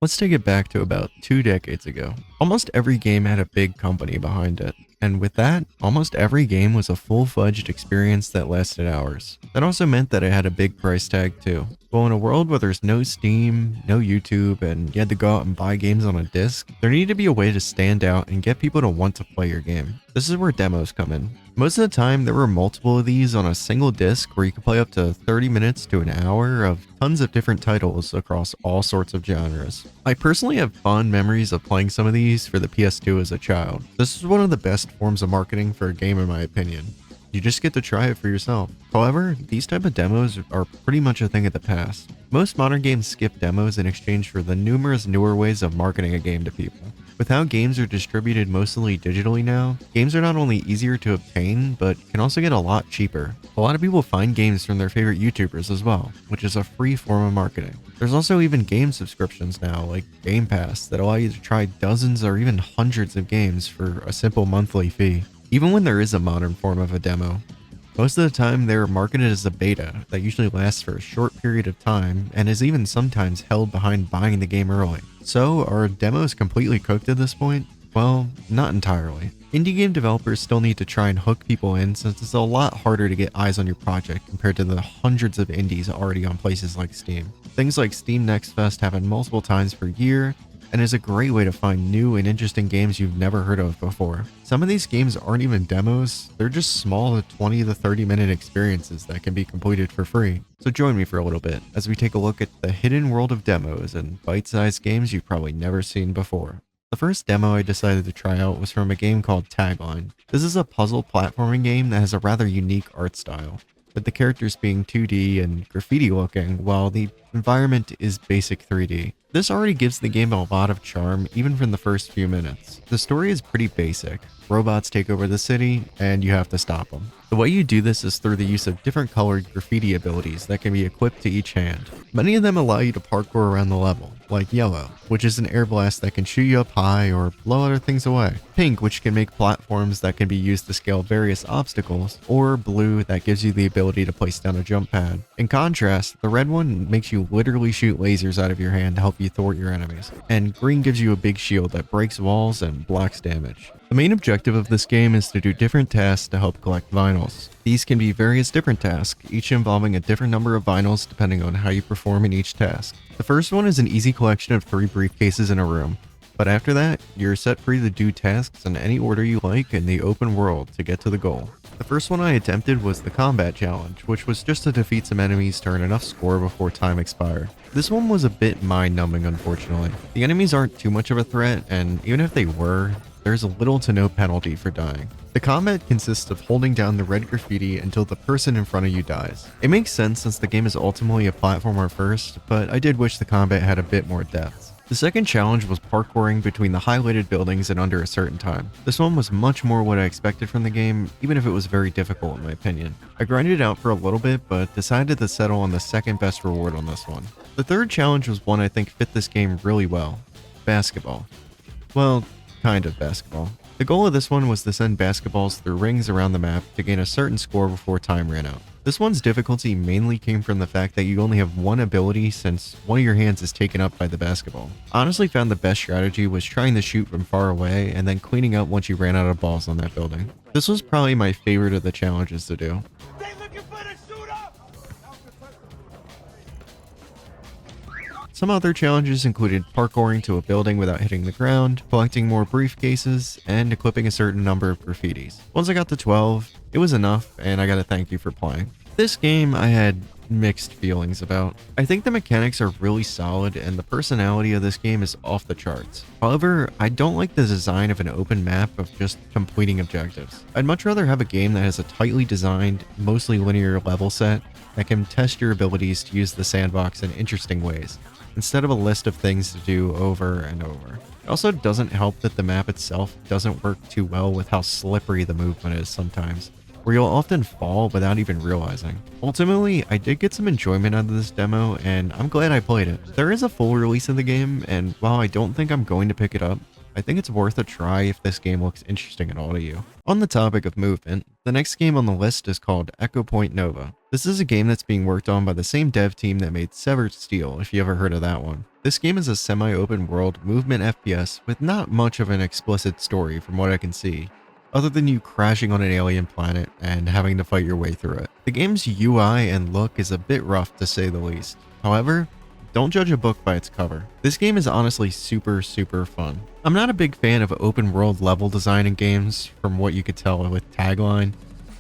Let's take it back to about 2 decades ago. Almost every game had a big company behind it, and with that, almost every game was a full-fledged experience that lasted hours. That also meant that it had a big price tag too. Well, in a world where there's no Steam, no YouTube, and you had to go out and buy games on a disc, there needed to be a way to stand out and get people to want to play your game. This is where demos come in. Most of the time, there were multiple of these on a single disc where you could play up to 30 minutes to an hour of tons of different titles across all sorts of genres. I personally have fond memories of playing some of these for the PS2 as a child. This is one of the best forms of marketing for a game in my opinion. You just get to try it for yourself. However, these type of demos are pretty much a thing of the past. Most modern games skip demos in exchange for the numerous newer ways of marketing a game to people. With how games are distributed mostly digitally now, games are not only easier to obtain, but can also get a lot cheaper. A lot of people find games from their favorite YouTubers as well, which is a free form of marketing. There's also even game subscriptions now, like Game Pass, that allow you to try dozens or even hundreds of games for a simple monthly fee. Even when there is a modern form of a demo, most of the time they're marketed as a beta that usually lasts for a short period of time and is even sometimes held behind buying the game early. So, are demos completely cooked at this point? Well, not entirely. Indie game developers still need to try and hook people in since it's a lot harder to get eyes on your project compared to the hundreds of indies already on places like Steam. Things like Steam Next Fest happen multiple times per year, and is a great way to find new and interesting games you've never heard of before. Some of these games aren't even demos, they're just small 20 to 30 minute experiences that can be completed for free. So join me for a little bit as we take a look at the hidden world of demos and bite-sized games you've probably never seen before. The first demo I decided to try out was from a game called Tagline. This is a puzzle platforming game that has a rather unique art style, with the characters being 2D and graffiti looking, while the environment is basic 3D. This already gives the game a lot of charm, even from the first few minutes. The story is pretty basic. Robots take over the city, and you have to stop them. The way you do this is through the use of different colored graffiti abilities that can be equipped to each hand. Many of them allow you to parkour around the level, like yellow, which is an air blast that can shoot you up high or blow other things away. Pink, which can make platforms that can be used to scale various obstacles, or blue, that gives you the ability to place down a jump pad. In contrast, the red one makes you literally shoot lasers out of your hand to help you thwart your enemies, and green gives you a big shield that breaks walls and blocks damage. The main objective of this game is to do different tasks to help collect vinyls. These can be various different tasks, each involving a different number of vinyls depending on how you perform in each task. The first one is an easy collection of 3 briefcases in a room, but after that, you're set free to do tasks in any order you like in the open world to get to the goal. The first one I attempted was the combat challenge, which was just to defeat some enemies to earn enough score before time expired. This one was a bit mind-numbing, unfortunately. The enemies aren't too much of a threat, and even if they were, there's little to no penalty for dying. The combat consists of holding down the red graffiti until the person in front of you dies. It makes sense since the game is ultimately a platformer first, but I did wish the combat had a bit more depth. The second challenge was parkouring between the highlighted buildings in under a certain time. This one was much more what I expected from the game, even if it was very difficult in my opinion. I grinded it out for a little bit, but decided to settle on the second best reward on this one. The third challenge was one I think fit this game really well. Basketball. Well, kind of basketball. The goal of this one was to send basketballs through rings around the map to gain a certain score before time ran out. This one's difficulty mainly came from the fact that you only have one ability since one of your hands is taken up by the basketball. I honestly found the best strategy was trying to shoot from far away and then cleaning up once you ran out of balls on that building. This was probably my favorite of the challenges to do. Some other challenges included parkouring to a building without hitting the ground, collecting more briefcases, and equipping a certain number of graffitis. Once I got to 12, it was enough, and I gotta thank you for playing. This game I had mixed feelings about. I think the mechanics are really solid, and the personality of this game is off the charts. However, I don't like the design of an open map of just completing objectives. I'd much rather have a game that has a tightly designed, mostly linear level set that can test your abilities to use the sandbox in interesting ways, instead of a list of things to do over and over. It also doesn't help that the map itself doesn't work too well with how slippery the movement is sometimes, where you'll often fall without even realizing. Ultimately, I did get some enjoyment out of this demo, and I'm glad I played it. There is a full release of the game, and while I don't think I'm going to pick it up, I think it's worth a try if this game looks interesting at all to you. On the topic of movement, the next game on the list is called Echo Point Nova. This is a game that's being worked on by the same dev team that made Severed Steel, if you ever heard of that one. This game is a semi-open world movement FPS with not much of an explicit story from what I can see, other than you crashing on an alien planet and having to fight your way through it. The game's UI and look is a bit rough to say the least. However, don't judge a book by its cover. This game is honestly super fun. I'm not a big fan of open world level design in games from what you could tell with Tagline,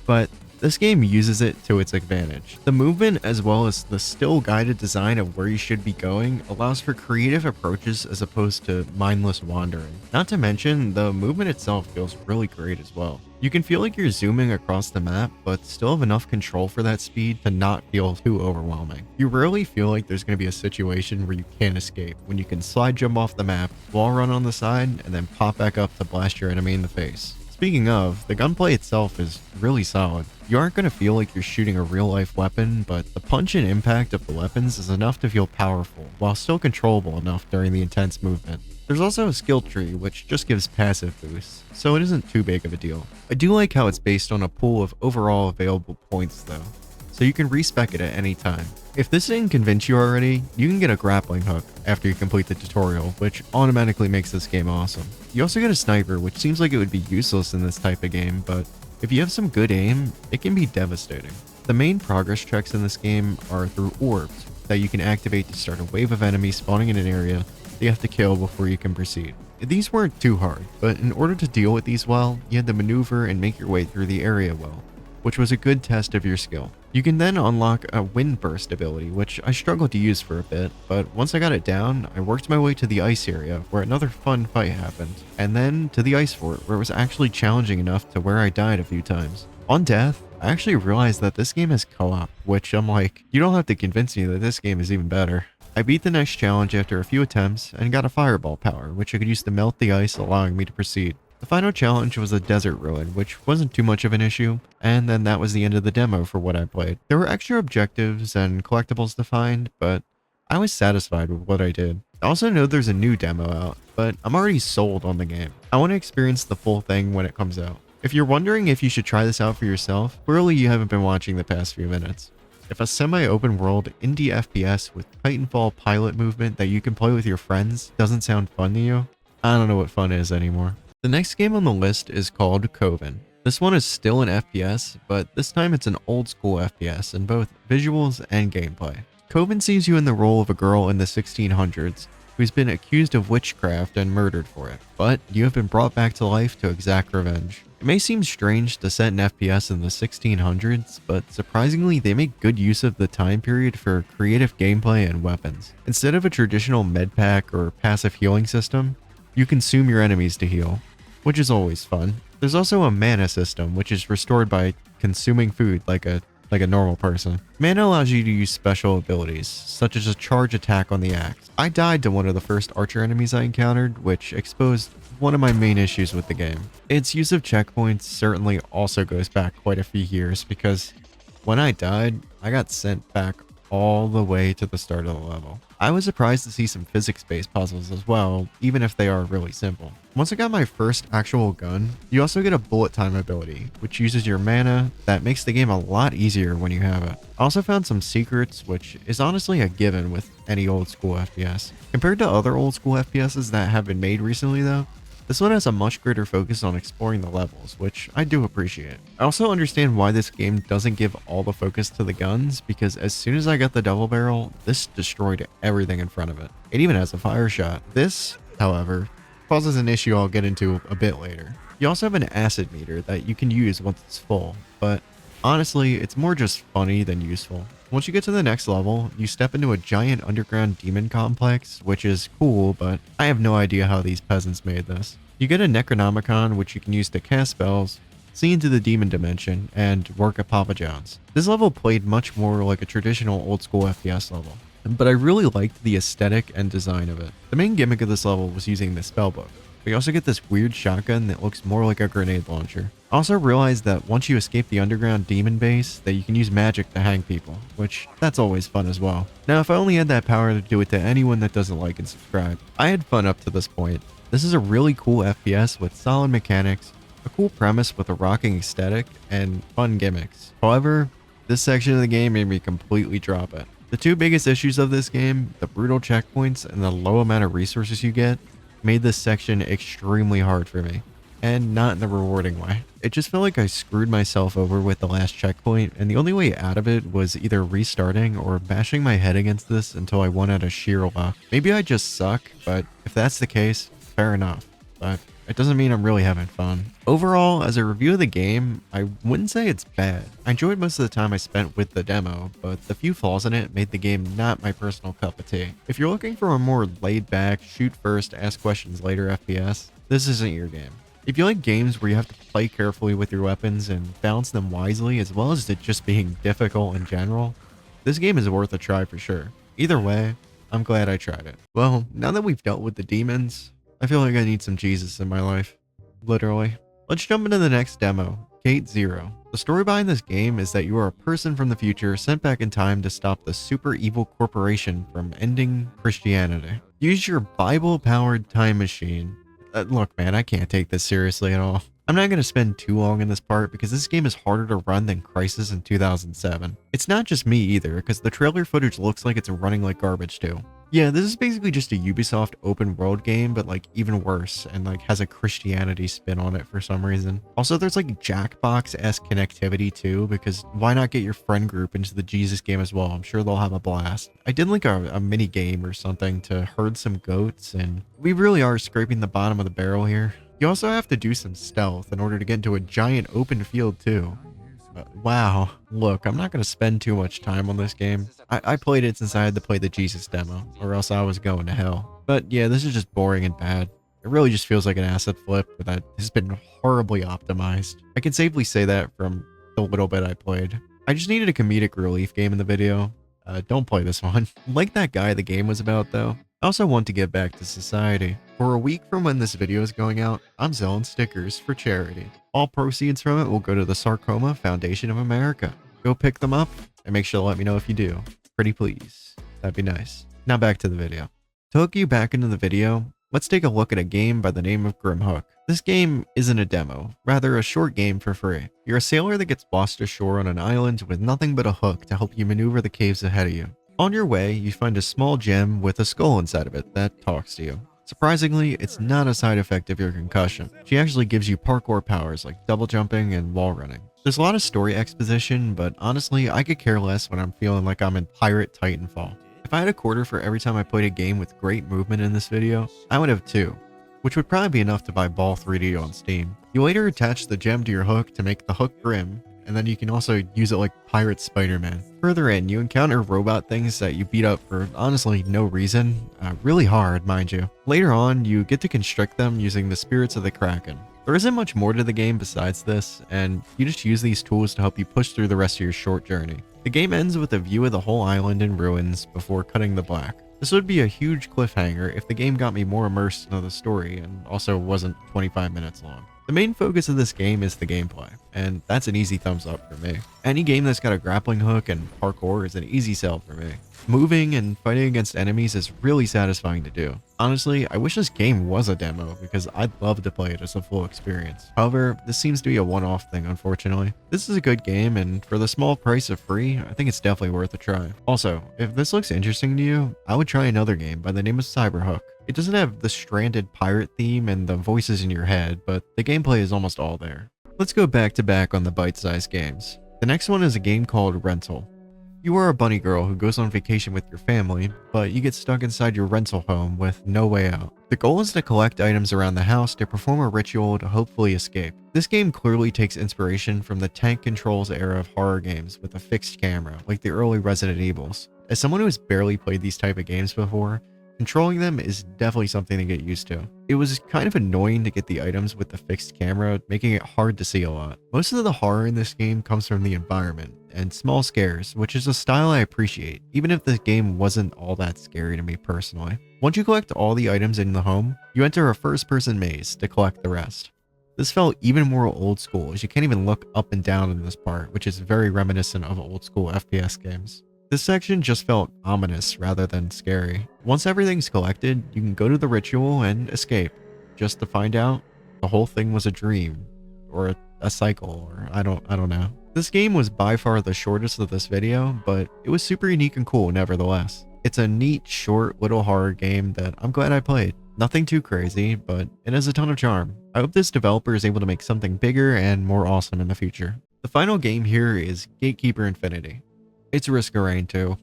but this game uses it to its advantage. The movement as well as the still guided design of where you should be going allows for creative approaches as opposed to mindless wandering. Not to mention, the movement itself feels really great as well. You can feel like you're zooming across the map, but still have enough control for that speed to not feel too overwhelming. You rarely feel like there's going to be a situation where you can't escape, when you can slide jump off the map, wall run on the side, and then pop back up to blast your enemy in the face. Speaking of, the gunplay itself is really solid. You aren't going to feel like you're shooting a real-life weapon, but the punch and impact of the weapons is enough to feel powerful, while still controllable enough during the intense movement. There's also a skill tree, which just gives passive boosts, so it isn't too big of a deal. I do like how it's based on a pool of overall available points though, so you can respec it at any time. If this didn't convince you already, you can get a grappling hook after you complete the tutorial, which automatically makes this game awesome. You also get a sniper, which seems like it would be useless in this type of game, but if you have some good aim, it can be devastating. The main progress checks in this game are through orbs that you can activate to start a wave of enemies spawning in an area that you have to kill before you can proceed. These weren't too hard, but in order to deal with these well, you had to maneuver and make your way through the area well, which was a good test of your skill. You can then unlock a wind burst ability, which I struggled to use for a bit, but once I got it down, I worked my way to the ice area where another fun fight happened, and then to the ice fort where it was actually challenging enough to where I died a few times. On death, I actually realized that this game has co-op, which I'm like, you don't have to convince me that this game is even better. I beat the next challenge after a few attempts and got a fireball power, which I could use to melt the ice, allowing me to proceed. The final challenge was a desert ruin, which wasn't too much of an issue, and then that was the end of the demo for what I played. There were extra objectives and collectibles to find, but I was satisfied with what I did. I also know there's a new demo out, but I'm already sold on the game. I want to experience the full thing when it comes out. If you're wondering if you should try this out for yourself, clearly you haven't been watching the past few minutes. If a semi-open world indie FPS with Titanfall pilot movement that you can play with your friends doesn't sound fun to you, I don't know what fun is anymore. The next game on the list is called Coven. This one is still an FPS, but this time it's an old school FPS in both visuals and gameplay. Coven sees you in the role of a girl in the 1600s who's been accused of witchcraft and murdered for it, but you have been brought back to life to exact revenge. It may seem strange to set an FPS in the 1600s, but surprisingly they make good use of the time period for creative gameplay and weapons. Instead of a traditional medpack or passive healing system, you consume your enemies to heal, which is always fun. There's also a mana system, which is restored by consuming food like a normal person. Mana allows you to use special abilities, such as a charge attack on the axe. I died to one of the first archer enemies I encountered, which exposed one of my main issues with the game. Its use of checkpoints certainly also goes back quite a few years, because when I died, I got sent back all the way to the start of the level. I was surprised to see some physics-based puzzles as well, even if they are really simple. Once I got my first actual gun, you also get a bullet time ability, which uses your mana that makes the game a lot easier when you have it. I also found some secrets, which is honestly a given with any old school FPS. Compared to other old school FPSs that have been made recently though, this one has a much greater focus on exploring the levels, which I do appreciate. I also understand why this game doesn't give all the focus to the guns, because as soon as I got the double barrel, this destroyed everything in front of it. It even has a fire shot. This, however, causes an issue I'll get into a bit later. You also have an acid meter that you can use once it's full, but honestly, it's more just funny than useful. Once you get to the next level, you step into a giant underground demon complex, which is cool, but I have no idea how these peasants made this. You get a Necronomicon, which you can use to cast spells, see into the demon dimension, and work at Papa John's. This level played much more like a traditional old school FPS level, but I really liked the aesthetic and design of it. The main gimmick of this level was using the spellbook, but you also get this weird shotgun that looks more like a grenade launcher. I also realized that once you escape the underground demon base, that you can use magic to hang people, which that's always fun as well. Now, if I only had that power to do it to anyone that doesn't like and subscribe. I had fun up to this point. This is a really cool FPS with solid mechanics, a cool premise with a rocking aesthetic, and fun gimmicks. However, this section of the game made me completely drop it. The two biggest issues of this game, the brutal checkpoints and the low amount of resources you get, made this section extremely hard for me, and not in the rewarding way. It just felt like I screwed myself over with the last checkpoint, and the only way out of it was either restarting or bashing my head against this until I won out of sheer luck. Maybe I just suck, but if that's the case, fair enough. But it doesn't mean I'm really having fun. Overall, as a review of the game, I wouldn't say it's bad. I enjoyed most of the time I spent with the demo, but the few flaws in it made the game not my personal cup of tea. If you're looking for a more laid-back, shoot first, ask questions later FPS, this isn't your game. If you like games where you have to play carefully with your weapons and balance them wisely, as well as it just being difficult in general, this game is worth a try for sure. Either way, I'm glad I tried it. Well, now that we've dealt with the demons, I feel like I need some Jesus in my life. Literally. Let's jump into the next demo, Gate Zero. The story behind this game is that you are a person from the future sent back in time to stop the super evil corporation from ending Christianity. Use your Bible-powered time machine. Look man, I can't take this seriously at all. I'm not going to spend too long in this part because this game is harder to run than Crysis in 2007. It's not just me either, because the trailer footage looks like it's running like garbage too. Yeah, this is basically just a Ubisoft open world game, but like even worse, and like has a Christianity spin on it for some reason. Also, there's like Jackbox-esque connectivity too, because why not get your friend group into the Jesus game as well? I'm sure they'll have a blast. I did like a mini game or something to herd some goats, and we really are scraping the bottom of the barrel here. You also have to do some stealth in order to get into a giant open field too. Wow. Look, I'm not going to spend too much time on this game. I played it since I had to play the Jesus demo, or else I was going to hell. But yeah, this is just boring and bad. It really just feels like an asset flip that has been horribly optimized. I can safely say that from the little bit I played. I just needed a comedic relief game in the video. Don't play this one. Like that guy the game was about though, I also want to give back to society. For a week from when this video is going out, I'm selling stickers for charity. All proceeds from it will go to the Sarcoma Foundation of America. Go pick them up and make sure to let me know if you do. Pretty please. That'd be nice. Now back to the video. To hook you back into the video, let's take a look at a game by the name of Grimhook. This game isn't a demo, rather a short game for free. You're a sailor that gets washed ashore on an island with nothing but a hook to help you maneuver the caves ahead of you. On your way, you find a small gem with a skull inside of it that talks to you. Surprisingly, it's not a side effect of your concussion. She actually gives you parkour powers like double jumping and wall running. There's a lot of story exposition, but honestly, I could care less when I'm feeling like I'm in Pirate Titanfall. If I had a quarter for every time I played a game with great movement in this video, I would have 2, which would probably be enough to buy Ball 3D on Steam. You later attach the gem to your hook to make the hook grim, and then you can also use it like Pirate Spider-Man. Further in, you encounter robot things that you beat up for honestly no reason, really hard, mind you. Later on, you get to constrict them using the spirits of the Kraken. There isn't much more to the game besides this, and you just use these tools to help you push through the rest of your short journey. The game ends with a view of the whole island in ruins before cutting the black. This would be a huge cliffhanger if the game got me more immersed into the story and also wasn't 25 minutes long. The main focus of this game is the gameplay, and that's an easy thumbs up for me. Any game that's got a grappling hook and parkour is an easy sell for me. Moving and fighting against enemies is really satisfying to do. Honestly, I wish this game was a demo because I'd love to play it as a full experience. However, this seems to be a one-off thing unfortunately. This is a good game, and for the small price of free, I think it's definitely worth a try. Also, if this looks interesting to you, I would try another game by the name of Cyberhook. It doesn't have the stranded pirate theme and the voices in your head, but the gameplay is almost all there. Let's go back to back on the bite-sized games. The next one is a game called Rental. You are a bunny girl who goes on vacation with your family, but you get stuck inside your rental home with no way out. The goal is to collect items around the house to perform a ritual to hopefully escape. This game clearly takes inspiration from the tank controls era of horror games with a fixed camera, like the early Resident Evils. As someone who has barely played these type of games before, controlling them is definitely something to get used to. It was kind of annoying to get the items with the fixed camera, making it hard to see a lot. Most of the horror in this game comes from the environment, and small scares, which is a style I appreciate, even if the game wasn't all that scary to me personally. Once you collect all the items in the home, you enter a first-person maze to collect the rest. This felt even more old school, as you can't even look up and down in this part, which is very reminiscent of old school FPS games. This section just felt ominous rather than scary. Once everything's collected, you can go to the ritual and escape, just to find out the whole thing was a dream, or a cycle, or I don't know. This game was by far the shortest of this video, but it was super unique and cool nevertheless. It's a neat, short, little horror game that I'm glad I played. Nothing too crazy, but it has a ton of charm. I hope this developer is able to make something bigger and more awesome in the future. The final game here is Gatekeeper Infinity. It's Risk of Rain too.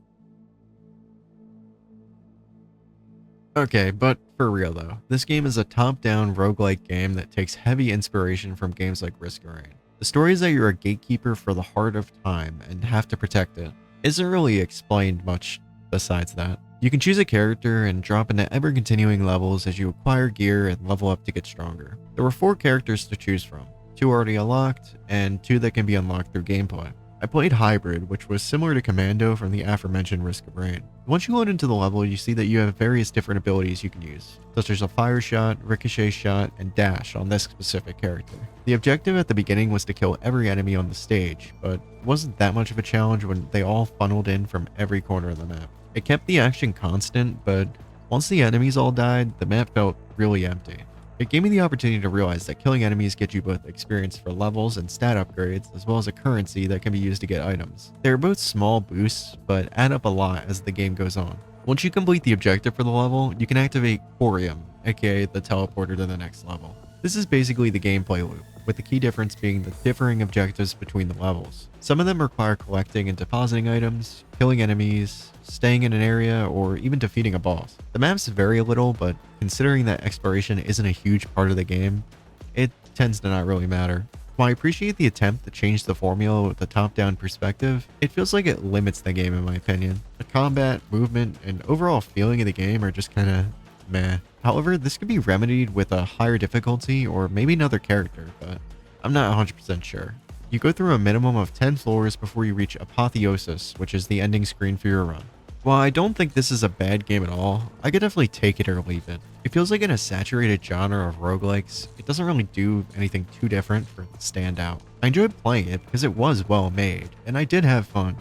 Okay, but for real though, this game is a top-down roguelike game that takes heavy inspiration from games like Risk of Rain. The story is that you're a gatekeeper for the heart of time and have to protect it. Isn't really explained much besides that. You can choose a character and drop into ever-continuing levels as you acquire gear and level up to get stronger. There were 4 characters to choose from, 2 already unlocked, and 2 that can be unlocked through gameplay. I played Hybrid, which was similar to Commando from the aforementioned Risk of Rain. Once you load into the level, you see that you have various different abilities you can use, such as a fire shot, ricochet shot, and dash on this specific character. The objective at the beginning was to kill every enemy on the stage, but it wasn't that much of a challenge when they all funneled in from every corner of the map. It kept the action constant, but once the enemies all died, the map felt really empty. It gave me the opportunity to realize that killing enemies gets you both experience for levels and stat upgrades, as well as a currency that can be used to get items. They are both small boosts, but add up a lot as the game goes on. Once you complete the objective for the level, you can activate Quorium, aka the teleporter to the next level. This is basically the gameplay loop, with the key difference being the differing objectives between the levels. Some of them require collecting and depositing items, killing enemies, staying in an area, or even defeating a boss. The maps vary a little, but considering that exploration isn't a huge part of the game, it tends to not really matter. While I appreciate the attempt to change the formula with the top-down perspective, it feels like it limits the game in my opinion. The combat, movement, and overall feeling of the game are just kinda meh. However, this could be remedied with a higher difficulty or maybe another character, but I'm not 100% sure. You go through a minimum of 10 floors before you reach Apotheosis, which is the ending screen for your run. While I don't think this is a bad game at all, I could definitely take it or leave it. It feels like in a saturated genre of roguelikes, it doesn't really do anything too different for it to stand out. I enjoyed playing it because it was well made, and I did have fun.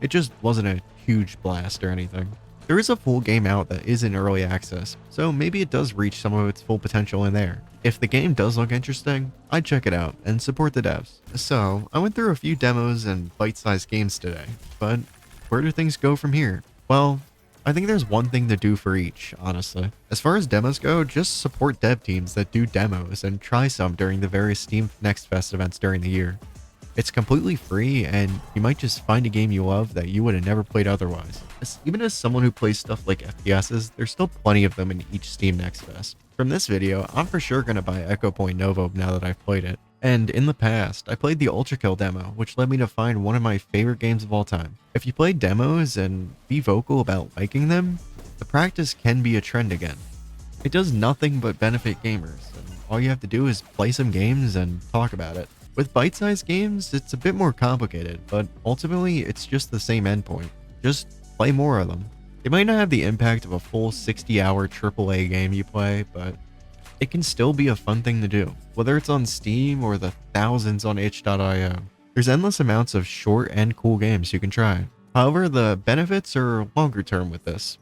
It just wasn't a huge blast or anything. There is a full game out that is in early access, so maybe it does reach some of its full potential in there. If the game does look interesting, I'd check it out and support the devs. So, I went through a few demos and bite-sized games today, but where do things go from here? Well, I think there's one thing to do for each, honestly. As far as demos go, just support dev teams that do demos and try some during the various Steam Next Fest events during the year. It's completely free, and you might just find a game you love that you would have never played otherwise. Even as someone who plays stuff like FPSs, there's still plenty of them in each Steam Next Fest. From this video, I'm for sure going to buy Echo Point Novo now that I've played it. And in the past, I played the Ultra Kill demo, which led me to find one of my favorite games of all time. If you play demos and be vocal about liking them, the practice can be a trend again. It does nothing but benefit gamers, and all you have to do is play some games and talk about it. With bite-sized games, it's a bit more complicated, but ultimately it's just the same endpoint. Just play more of them. They might not have the impact of a full 60-hour AAA game you play, but it can still be a fun thing to do, whether it's on Steam or the thousands on itch.io. There's endless amounts of short and cool games you can try. However, the benefits are longer term with this.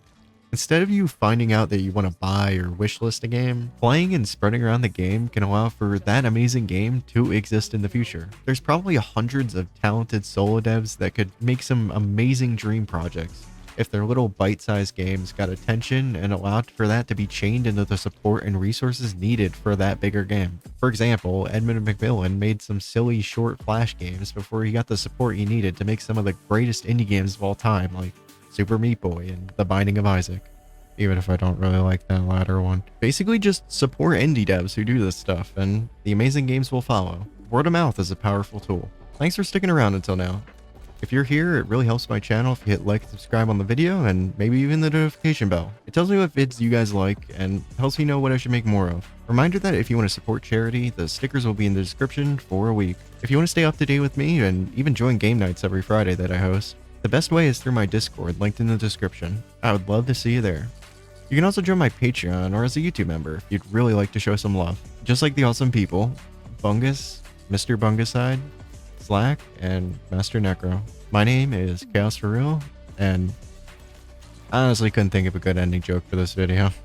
Instead of you finding out that you want to buy or wishlist a game, playing and spreading around the game can allow for that amazing game to exist in the future. There's probably hundreds of talented solo devs that could make some amazing dream projects if their little bite-sized games got attention and allowed for that to be chained into the support and resources needed for that bigger game. For example, Edmund McMillan made some silly short flash games before he got the support he needed to make some of the greatest indie games of all time, like Super Meat Boy and The Binding of Isaac, even if I don't really like that latter one. Basically just support indie devs who do this stuff, and the amazing games will follow. Word of mouth is a powerful tool. Thanks for sticking around until now. If you're here, it really helps my channel if you hit like and subscribe on the video, and maybe even the notification bell. It tells me what vids you guys like, and helps me know what I should make more of. Reminder that if you want to support charity, the stickers will be in the description for a week. If you want to stay up to date with me, and even join game nights every Friday that I host, the best way is through my Discord, linked in the description. I would love to see you there. You can also join my Patreon or as a YouTube member if you'd really like to show some love. Just like the awesome people, Bungus, Mr. Bunguside, Slack, and Master Necro. My name is Chaos for Real, and I honestly couldn't think of a good ending joke for this video.